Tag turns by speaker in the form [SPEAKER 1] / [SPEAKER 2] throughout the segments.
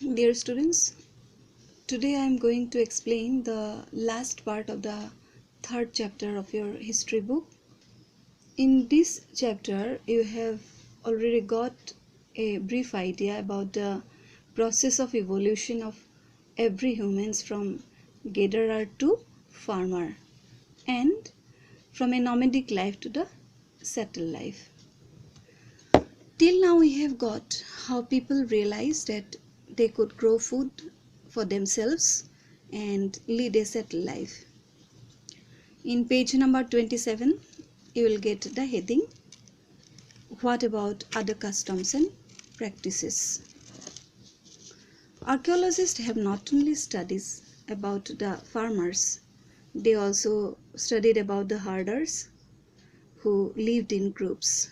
[SPEAKER 1] Dear students, today I am going to explain the last part of the third chapter of your history book. In this chapter, you have already got a brief idea about the process of evolution of every humans from gatherer to farmer and from a nomadic life to the settled life. Till now we have got how people realized that they could grow food for themselves and lead a settled life. In page number 27, you will get the heading, What about other customs and practices? Archaeologists have not only studied about the farmers, they also studied about the herders who lived in groups.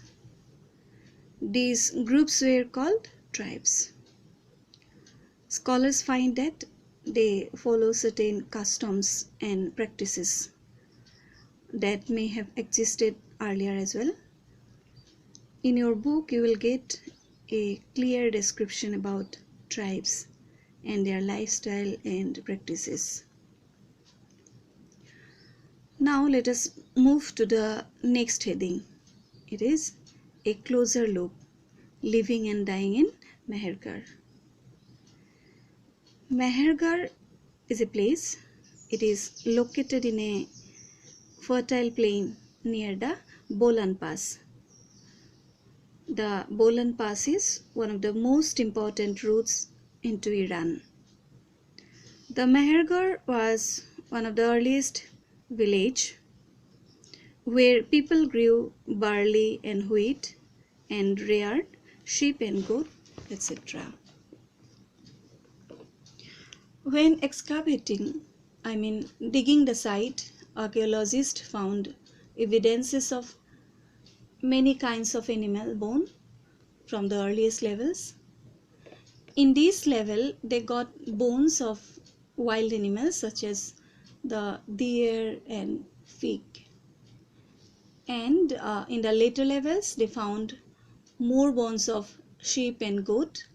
[SPEAKER 1] These groups were called tribes. Scholars find that they follow certain customs and practices that may have existed earlier as well. In your book, you will get a clear description about tribes and their lifestyle and practices. Now let us move to the next heading. It is a closer look, living and dying in Mehergarh. Mehergarh is a place. It is located in a fertile plain near the Bolan Pass. The Bolan Pass is one of the most important routes into Iran. The Mehergarh was one of the earliest villages where people grew barley and wheat and reared sheep and goat, etc. When excavating, digging the site, archaeologists found evidences of many kinds of animal bone from the earliest levels. In this level, they got bones of wild animals such as the deer and pig. And in the later levels, they found more bones of sheep and goat.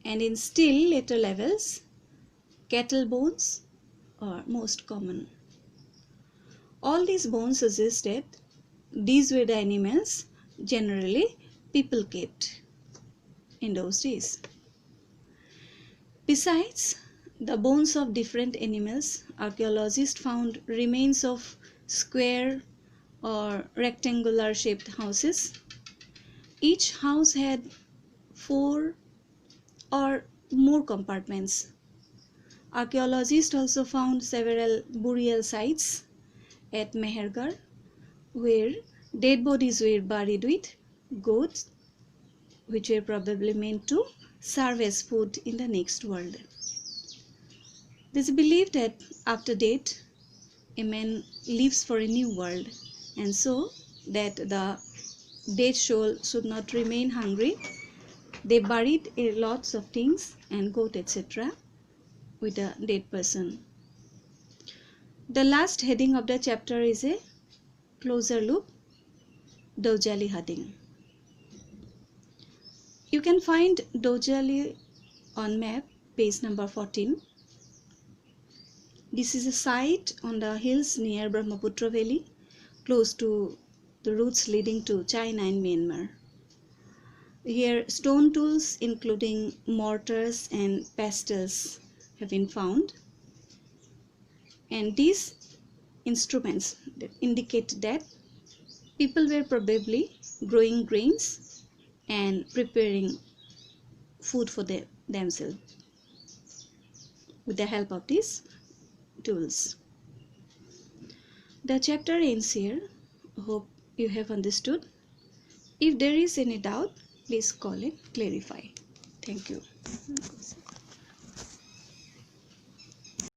[SPEAKER 1] And in still later levels, cattle bones are most common. All these bones suggest that these were the animals generally people kept in those days. Besides the bones of different animals, archaeologists found remains of square or rectangular shaped houses. Each house had 4 or more compartments. Archaeologists also found several burial sites at Mehergarh where dead bodies were buried with goats, which were probably meant to serve as food in the next world. It is believed that after death, a man lives for a new world, and so that the dead soul should not remain hungry, they buried lots of things and goat, etc. with a dead person. The last heading of the chapter is a closer look, Dojali Hutting. You can find Dojali on map, page number 14. This is a site on the hills near Brahmaputra Valley, close to the routes leading to China and Myanmar. Here, stone tools including mortars and pestles have been found. And these instruments indicate that people were probably growing grains and preparing food for themselves with the help of these tools. The chapter ends here. Hope you have understood. If there is any doubt, please call and clarify. Thank you.